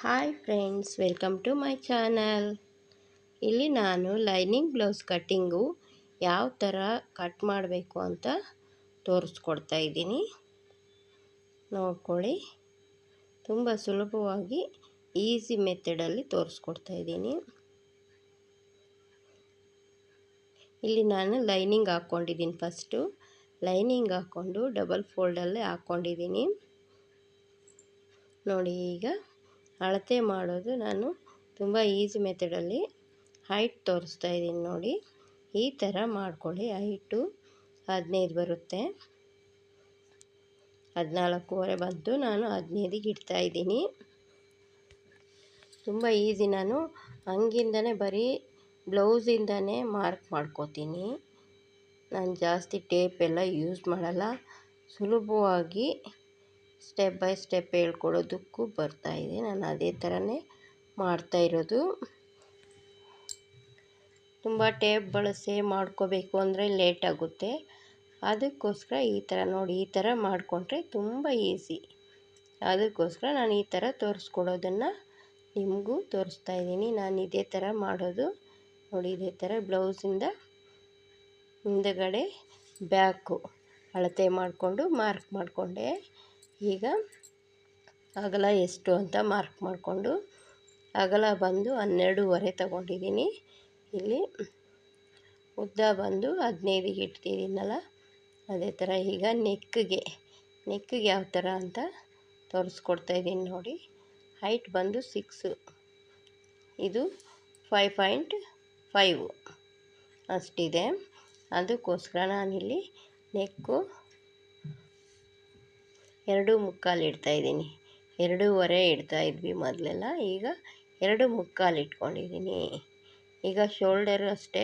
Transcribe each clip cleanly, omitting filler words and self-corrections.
Hi friends, welcome to my channel. ಇಲ್ಲಿ ನಾನು lining blouse cutting ಯಾವ ಥರ ಕಟ್ ಮಾಡಬೇಕು ಅಂತ ತೋರಿಸ್ಕೊಡ್ತಾ ಇದ್ದೀನಿ. ನೋಡ್ಕೊಳ್ಳಿ, ತುಂಬ ಸುಲಭವಾಗಿ ಈಸಿ ಮೆಥಡಲ್ಲಿ ತೋರಿಸ್ಕೊಡ್ತಾ ಇದ್ದೀನಿ. ಇಲ್ಲಿ ನಾನು ಲೈನಿಂಗ್ ಹಾಕ್ಕೊಂಡಿದ್ದೀನಿ. ಫಸ್ಟು ಲೈನಿಂಗ್ ಹಾಕ್ಕೊಂಡು ಡಬಲ್ ಫೋಲ್ಡಲ್ಲೇ ಹಾಕ್ಕೊಂಡಿದ್ದೀನಿ. ನೋಡಿ, ಈಗ ಅಳತೆ ಮಾಡೋದು ನಾನು ತುಂಬ ಈಸಿ ಮೆಥಡಲ್ಲಿ ಹೈಟ್ ತೋರಿಸ್ತಾ ಇದ್ದೀನಿ. ನೋಡಿ, ಈ ಥರ ಮಾಡ್ಕೊಳ್ಳಿ. ಹೈಟು 15 ಬರುತ್ತೆ. 14.25 ಬಂತು. ನಾನು 15ಗೆ ಇಡ್ತಾಯಿದ್ದೀನಿ. ತುಂಬ ಈಸಿ. ನಾನು ಹಂಗಿಂದನೇ ಬರೀ ಬ್ಲೌಸಿಂದನೇ ಮಾರ್ಕ್ ಮಾಡ್ಕೋತೀನಿ. ನಾನು ಜಾಸ್ತಿ ಟೇಪ್ ಎಲ್ಲ ಯೂಸ್ ಮಾಡಲ್ಲ. ಸುಲಭವಾಗಿ ಸ್ಟೆಪ್ ಬೈ ಸ್ಟೆಪ್ ಹೇಳ್ಕೊಡೋದಕ್ಕೂ ಬರ್ತಾಯಿದೆ. ನಾನು ಅದೇ ಥರನೇ ಮಾಡ್ತಾಯಿರೋದು. ತುಂಬ ಟೇಪ್ ಬಳಸಿ ಮಾಡ್ಕೋಬೇಕು ಅಂದರೆ ಲೇಟ್ ಆಗುತ್ತೆ. ಅದಕ್ಕೋಸ್ಕರ ಈ ಥರ ನೋಡಿ, ಈ ಥರ ಮಾಡಿಕೊಂಡ್ರೆ ತುಂಬ ಈಸಿ. ಅದಕ್ಕೋಸ್ಕರ ನಾನು ಈ ಥರ ತೋರಿಸ್ಕೊಡೋದನ್ನು ನಿಮಗೂ ತೋರಿಸ್ತಾ ಇದ್ದೀನಿ. ನಾನು ಇದೇ ಥರ ಮಾಡೋದು. ನೋಡಿ, ಇದೇ ಥರ ಬ್ಲೌಸಿಂದ ಹಿಂದಗಡೆ ಬ್ಯಾಕು ಅಳತೆ ಮಾಡಿಕೊಂಡು ಮಾರ್ಕ್ ಮಾಡಿಕೊಂಡೆ. ಈಗ ಅಗಲ ಎಷ್ಟು ಅಂತ ಮಾರ್ಕ್ ಮಾಡಿಕೊಂಡು, ಅಗಲ ಬಂದು 12.25 ತಗೊಂಡಿದ್ದೀನಿ. ಇಲ್ಲಿ ಉದ್ದ ಬಂದು 15ಗೆ ಇಡ್ತಿದ್ದೀನಲ್ಲ, ಅದೇ ಥರ. ಈಗ ನೆಕ್ಕಿಗೆ ಯಾವ ಥರ ಅಂತ ತೋರಿಸ್ಕೊಡ್ತಾಯಿದ್ದೀನಿ. ನೋಡಿ, ಹೈಟ್ ಬಂದು 6, ಇದು 5.5 ಅಷ್ಟಿದೆ. ಅದಕ್ಕೋಸ್ಕರ ನಾನಿಲ್ಲಿ ನೆಕ್ಕು 2.25 ಇಡ್ತಾಯಿದ್ದೀನಿ. 2.25 ಇಡ್ತಾಯಿದ್ವಿ ಮೊದಲೆಲ್ಲ, ಈಗ 2.25 ಇಟ್ಕೊಂಡಿದ್ದೀನಿ. ಈಗ ಶೋಲ್ಡರು ಅಷ್ಟೇ,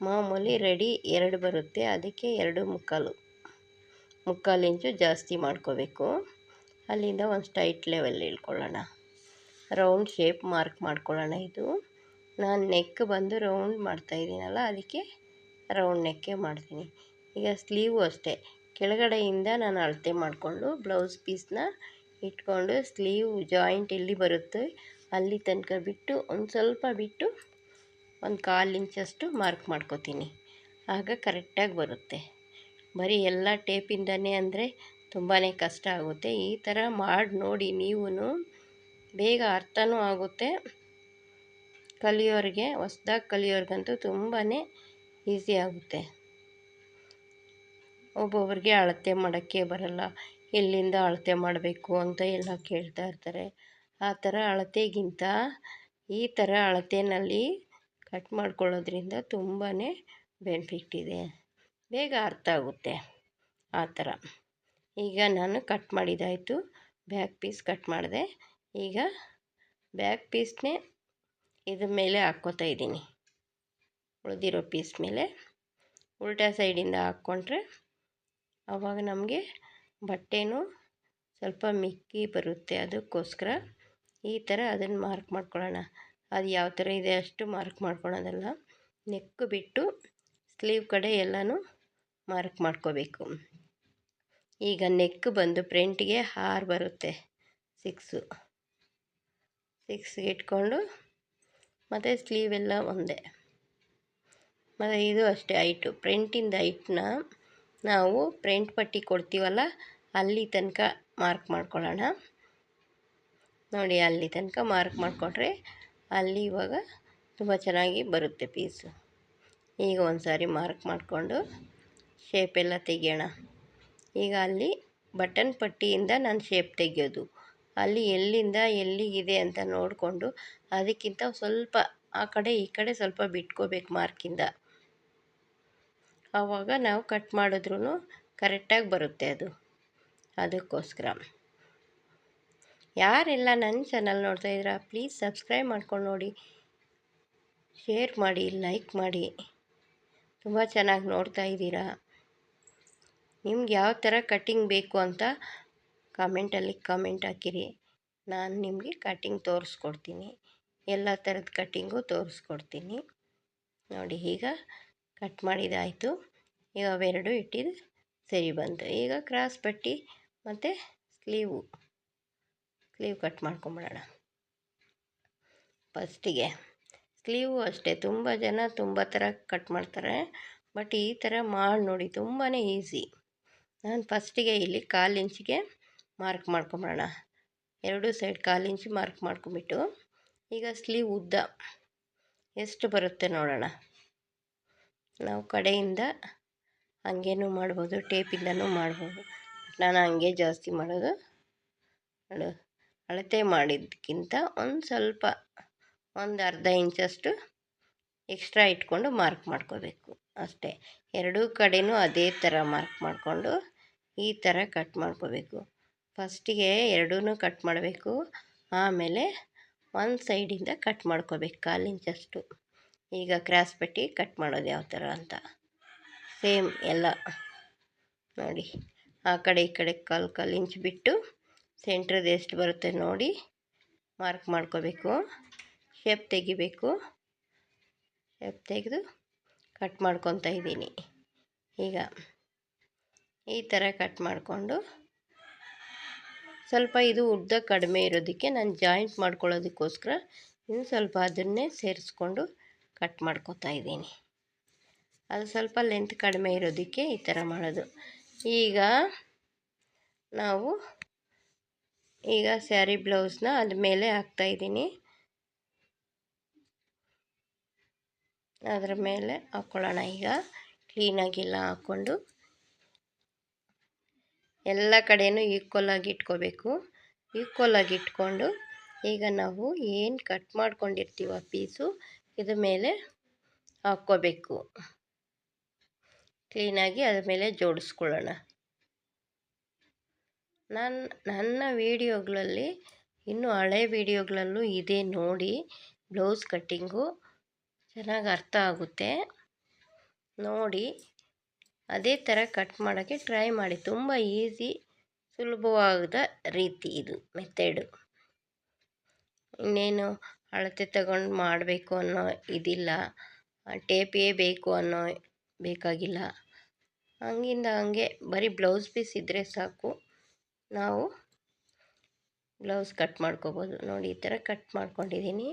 ಮಾಮೂಲಿ ರೆಡಿ 2 ಬರುತ್ತೆ, ಅದಕ್ಕೆ 2.25 ಇಂಚು ಜಾಸ್ತಿ ಮಾಡ್ಕೋಬೇಕು. ಅಲ್ಲಿಂದ ಒಂದು ಸ್ಟ್ರೈಟ್ ಲೆವೆಲ್ ಇಳ್ಕೊಳ್ಳೋಣ. ರೌಂಡ್ ಶೇಪ್ ಮಾರ್ಕ್ ಮಾಡ್ಕೊಳ್ಳೋಣ. ಇದು ನಾನು ನೆಕ್ ಬಂದು ರೌಂಡ್ ಮಾಡ್ತಾಯಿದ್ದೀನಲ್ಲ, ಅದಕ್ಕೆ ರೌಂಡ್ ನೆಕ್ಕೇ ಮಾಡ್ತೀನಿ. ಈಗ ಸ್ಲೀವು ಅಷ್ಟೇ, ಕೆಳಗಡೆಯಿಂದ ನಾನು ಅಳತೆ ಮಾಡಿಕೊಂಡು ಬ್ಲೌಸ್ ಪೀಸ್ನ ಇಟ್ಕೊಂಡು ಸ್ಲೀವ್ ಜಾಯಿಂಟ್ ಎಲ್ಲಿ ಬರುತ್ತೆ ಅಲ್ಲಿ ತನಕ ಬಿಟ್ಟು, ಒಂದು ಸ್ವಲ್ಪ ಬಿಟ್ಟು 1/4 ಇಂಚಷ್ಟು ಮಾರ್ಕ್ ಮಾಡ್ಕೋತೀನಿ. ಆಗ ಕರೆಕ್ಟಾಗಿ ಬರುತ್ತೆ. ಬರೀ ಎಲ್ಲ ಟೇಪಿಂದನೇ ಅಂದರೆ ತುಂಬಾ ಕಷ್ಟ ಆಗುತ್ತೆ. ಈ ಥರ ಮಾಡಿ ನೋಡಿ, ನೀವು ಬೇಗ ಅರ್ಥನೂ ಆಗುತ್ತೆ. ಕಲಿಯೋರಿಗೆ, ಹೊಸ್ದಾಗಿ ಕಲಿಯೋರಿಗಂತೂ ತುಂಬಾ ಈಸಿ ಆಗುತ್ತೆ. ಒಬ್ಬೊಬ್ರಿಗೆ ಅಳತೆ ಮಾಡೋಕ್ಕೆ ಬರಲ್ಲ, ಎಲ್ಲಿಂದ ಅಳತೆ ಮಾಡಬೇಕು ಅಂತ ಎಲ್ಲ ಕೇಳ್ತಾ ಇರ್ತಾರೆ. ಆ ಥರ ಅಳತೆಗಿಂತ ಈ ಥರ ಅಳತೆಯಲ್ಲಿ ಕಟ್ ಮಾಡ್ಕೊಳ್ಳೋದ್ರಿಂದ ತುಂಬಾ ಬೆನಿಫಿಟ್ ಇದೆ. ಬೇಗ ಅರ್ಥ ಆಗುತ್ತೆ ಆ ಥರ. ಈಗ ನಾನು ಕಟ್ ಮಾಡಿದ್ದಾಯಿತು. ಬ್ಯಾಕ್ ಪೀಸ್ ಕಟ್ ಮಾಡಿದೆ. ಈಗ ಬ್ಯಾಕ್ ಪೀಸ್ನೇ ಇದ್ರ ಮೇಲೆ ಹಾಕ್ಕೋತಾ ಇದ್ದೀನಿ. ಉಳಿದಿರೋ ಪೀಸ್ ಮೇಲೆ ಉಲ್ಟಾ ಸೈಡಿಂದ ಹಾಕ್ಕೊಂಡ್ರೆ ಆವಾಗ ನಮಗೆ ಬಟ್ಟೆನೂ ಸ್ವಲ್ಪ ಮಿಕ್ಕಿ ಬರುತ್ತೆ. ಅದಕ್ಕೋಸ್ಕರ ಈ ಥರ ಅದನ್ನು ಮಾರ್ಕ್ ಮಾಡ್ಕೊಳ್ಳೋಣ. ಅದು ಯಾವ ಥರ ಇದೆ ಅಷ್ಟು ಮಾರ್ಕ್ ಮಾಡ್ಕೊಳ್ಳೋದಲ್ಲ, ನೆಕ್ ಬಿಟ್ಟು ಸ್ಲೀವ್ ಕಡೆ ಎಲ್ಲನೂ ಮಾರ್ಕ್ ಮಾಡ್ಕೋಬೇಕು. ಈಗ ನೆಕ್ ಬಂದು ಫ್ರಂಟಿಗೆ 6 ಬರುತ್ತೆ, 6ಗೆ ಇಟ್ಕೊಂಡು, ಮತ್ತು ಸ್ಲೀವ್ ಎಲ್ಲ ಒಂದೇ. ಮತ್ತು ಇದು ಅಷ್ಟೇ ಹೈಟು. ಫ್ರಂಟಿಂದ ಹೈಟ್ನ ನಾವು ಫ್ರಂಟ್ ಪಟ್ಟಿ ಕೊಡ್ತೀವಲ್ಲ, ಅಲ್ಲಿ ತನಕ ಮಾರ್ಕ್ ಮಾಡ್ಕೊಳ್ಳೋಣ. ನೋಡಿ, ಅಲ್ಲಿ ತನಕ ಮಾರ್ಕ್ ಮಾಡಿಕೊಂಡ್ರೆ ಅಲ್ಲಿ ಇವಾಗ ತುಂಬ ಚೆನ್ನಾಗಿ ಬರುತ್ತೆ ಪೀಸು. ಈಗ ಒಂದು ಸಾರಿ ಮಾರ್ಕ್ ಮಾಡಿಕೊಂಡು ಶೇಪೆಲ್ಲ ತೆಗಿಯೋಣ. ಈಗ ಅಲ್ಲಿ ಬಟನ್ ಪಟ್ಟಿಯಿಂದ ನಾನು ಶೇಪ್ ತೆಗೆಯೋದು. ಅಲ್ಲಿ ಎಲ್ಲಿಂದ ಎಲ್ಲಿಗಿದೆ ಅಂತ ನೋಡಿಕೊಂಡು, ಅದಕ್ಕಿಂತ ಸ್ವಲ್ಪ ಆ ಕಡೆ ಈ ಕಡೆ ಸ್ವಲ್ಪ ಬಿಟ್ಕೋಬೇಕು ಮಾರ್ಕಿಂದ. ಆವಾಗ ನಾವು ಕಟ್ ಮಾಡಿದ್ರೂ ಕರೆಕ್ಟಾಗಿ ಬರುತ್ತೆ ಅದು. ಅದಕ್ಕೋಸ್ಕರ ಯಾರೆಲ್ಲ ನನ್ನ ಚಾನಲ್ ನೋಡ್ತಾ ಇದ್ದೀರಾ, ಪ್ಲೀಸ್ ಸಬ್ಸ್ಕ್ರೈಬ್ ಮಾಡ್ಕೊಂಡು ನೋಡಿ, ಶೇರ್ ಮಾಡಿ, ಲೈಕ್ ಮಾಡಿ. ತುಂಬ ಚೆನ್ನಾಗಿ ನೋಡ್ತಾ ಇದ್ದೀರಾ. ನಿಮ್ಗೆ ಯಾವ ಥರ ಕಟ್ಟಿಂಗ್ ಬೇಕು ಅಂತ ಕಾಮೆಂಟಲ್ಲಿ ಕಾಮೆಂಟ್ ಹಾಕಿರಿ. ನಾನು ನಿಮಗೆ ಕಟ್ಟಿಂಗ್ ತೋರಿಸ್ಕೊಡ್ತೀನಿ. ಎಲ್ಲ ಥರದ ಕಟ್ಟಿಂಗು ತೋರಿಸ್ಕೊಡ್ತೀನಿ. ನೋಡಿ, ಈಗ ಕಟ್ ಮಾಡಿದ್ದಾಯಿತು. ಈಗ ಅವೆರಡು ಇಟ್ಟಿದ್ದು ಸರಿ ಬಂತು. ಈಗ ಕ್ರಾಸ್ ಪಟ್ಟಿ ಮತ್ತು ಸ್ಲೀವ್ ಕಟ್ ಮಾಡ್ಕೊಂಬಿಡೋಣ. ಫಸ್ಟಿಗೆ ಸ್ಲೀವು ಅಷ್ಟೇ, ತುಂಬ ಜನ ತುಂಬ ಥರ ಕಟ್ ಮಾಡ್ತಾರೆ, ಬಟ್ ಈ ಥರ ಮಾಡಿ ನೋಡಿ, ತುಂಬಾ ಈಸಿ. ನಾನು ಫಸ್ಟಿಗೆ ಇಲ್ಲಿ 1/4 ಇಂಚಿಗೆ ಮಾರ್ಕ್ ಮಾಡ್ಕೊಂಬಿಡೋಣ. ಎರಡೂ ಸೈಡ್ 1/4 ಇಂಚು ಮಾರ್ಕ್ ಮಾಡ್ಕೊಂಬಿಟ್ಟು ಈಗ ಸ್ಲೀವ್ ಉದ್ದ ಎಷ್ಟು ಬರುತ್ತೆ ನೋಡೋಣ. ನಾವು ಕಡೆಯಿಂದ ಹಂಗೇನೂ ಮಾಡ್ಬೋದು, ಟೇಪಿಂದನೂ ಮಾಡ್ಬೋದು. ನಾನು ಹಂಗೆ ಜಾಸ್ತಿ ಮಾಡೋದು. ಅಳತೆ ಮಾಡಿದ್ದಕ್ಕಿಂತ ಒಂದು ಸ್ವಲ್ಪ ಒಂದು ಅರ್ಧ ಇಂಚಷ್ಟು ಎಕ್ಸ್ಟ್ರಾ ಇಟ್ಕೊಂಡು ಮಾರ್ಕ್ ಮಾಡ್ಕೋಬೇಕು ಅಷ್ಟೇ. ಎರಡೂ ಕಡೆಯೂ ಅದೇ ಥರ ಮಾರ್ಕ್ ಮಾಡಿಕೊಂಡು ಈ ಥರ ಕಟ್ ಮಾಡ್ಕೋಬೇಕು. ಫಸ್ಟಿಗೆ ಎರಡೂ ಕಟ್ ಮಾಡಬೇಕು, ಆಮೇಲೆ ಒಂದು ಸೈಡಿಂದ ಕಟ್ ಮಾಡ್ಕೋಬೇಕು 1/4 ಇಂಚಷ್ಟು. ಈಗ ಕ್ರಾಸ್ ಪಟ್ಟಿ ಕಟ್ ಮಾಡೋದು ಯಾವ ಥರ ಅಂತ ಸೇಮ್ ಎಲ್ಲ ನೋಡಿ. ಆ ಕಡೆ ಈ ಕಡೆ 1/4 ಇಂಚ್ ಬಿಟ್ಟು ಸೆಂಟ್ರದ್ದು ಎಷ್ಟು ಬರುತ್ತೆ ನೋಡಿ ಮಾರ್ಕ್ ಮಾಡ್ಕೋಬೇಕು. ಶೇಪ್ ತೆಗಿಬೇಕು. ಶೇಪ್ ತೆಗೆದು ಕಟ್ ಮಾಡ್ಕೊತಾ ಇದ್ದೀನಿ. ಈಗ ಈ ಥರ ಕಟ್ ಮಾಡಿಕೊಂಡು ಸ್ವಲ್ಪ ಇದು ಉದ್ದ ಕಡಿಮೆ ಇರೋದಕ್ಕೆ ನಾನು ಜಾಯಿಂಟ್ ಮಾಡ್ಕೊಳ್ಳೋದಕ್ಕೋಸ್ಕರ ಇನ್ನು ಸ್ವಲ್ಪ ಅದನ್ನೇ ಸೇರಿಸ್ಕೊಂಡು ಕಟ್ ಮಾಡ್ಕೊತಾ ಇದ್ದೀನಿ. ಅದು ಸ್ವಲ್ಪ ಲೆಂತ್ ಕಡಿಮೆ ಇರೋದಕ್ಕೆ ಈ ಥರ ಮಾಡೋದು. ಈಗ ನಾವು ಸ್ಯಾರಿ ಬ್ಲೌಸ್ನ ಅದ ಮೇಲೆ ಹಾಕ್ತಾಯಿದ್ದೀನಿ. ಅದರ ಮೇಲೆ ಹಾಕ್ಕೊಳ್ಳೋಣ. ಈಗ ಕ್ಲೀನಾಗೆಲ್ಲ ಹಾಕ್ಕೊಂಡು ಎಲ್ಲ ಕಡೆಯೂ ಈಕ್ವಲಾಗಿ ಇಟ್ಕೋಬೇಕು. ಈಕ್ವಲಾಗಿ ಇಟ್ಕೊಂಡು ಈಗ ನಾವು ಏನು ಕಟ್ ಮಾಡ್ಕೊಂಡಿರ್ತೀವ ಪೀಸು ಇದ್ರ ಮೇಲೆ ಹಾಕ್ಕೋಬೇಕು. ಕ್ಲೀನಾಗಿ ಅದ್ರ ಮೇಲೆ ಜೋಡಿಸ್ಕೊಳ್ಳೋಣ. ನನ್ನ ವೀಡಿಯೋಗಳಲ್ಲಿ ಇನ್ನೂ ಹಳೆ ವೀಡಿಯೋಗಳಲ್ಲೂ ಇದೆ ನೋಡಿ. ಬ್ಲೌಸ್ ಕಟ್ಟಿಂಗು ಚೆನ್ನಾಗಿ ಅರ್ಥ ಆಗುತ್ತೆ ನೋಡಿ. ಅದೇ ಥರ ಕಟ್ ಮಾಡೋಕ್ಕೆ ಟ್ರೈ ಮಾಡಿ. ತುಂಬ ಈಸಿ, ಸುಲಭವಾದ ರೀತಿ ಇದು ಮೆಥಡು. ಇನ್ನೇನು ಅಳತೆ ತಗೊಂಡು ಮಾಡಬೇಕು ಅನ್ನೋ ಇದಿಲ್ಲ, ಟೇಪೇ ಬೇಕು ಅನ್ನೋ ಬೇಕಾಗಿಲ್ಲ. ಹಂಗಿಂದ ಹಂಗೆ ಬರೀ ಬ್ಲೌಸ್ ಪೀಸ್ ಇದ್ದರೆ ಸಾಕು, ನಾವು ಬ್ಲೌಸ್ ಕಟ್ ಮಾಡ್ಕೋಬೋದು ನೋಡಿ. ಈ ಥರ ಕಟ್ ಮಾಡ್ಕೊಂಡಿದ್ದೀನಿ.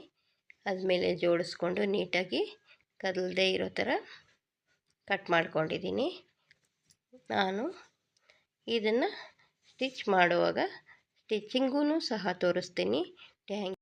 ಅದ್ಮೇಲೆ ಜೋಡಿಸ್ಕೊಂಡು ನೀಟಾಗಿ ಕದಲದೇ ಇರೋ ಥರ ಕಟ್ ಮಾಡ್ಕೊಂಡಿದ್ದೀನಿ. ನಾನು ಇದನ್ನು ಸ್ಟಿಚ್ ಮಾಡುವಾಗ ಸ್ಟಿಚ್ಚಿಂಗೂ ಸಹ ತೋರಿಸ್ತೀನಿ.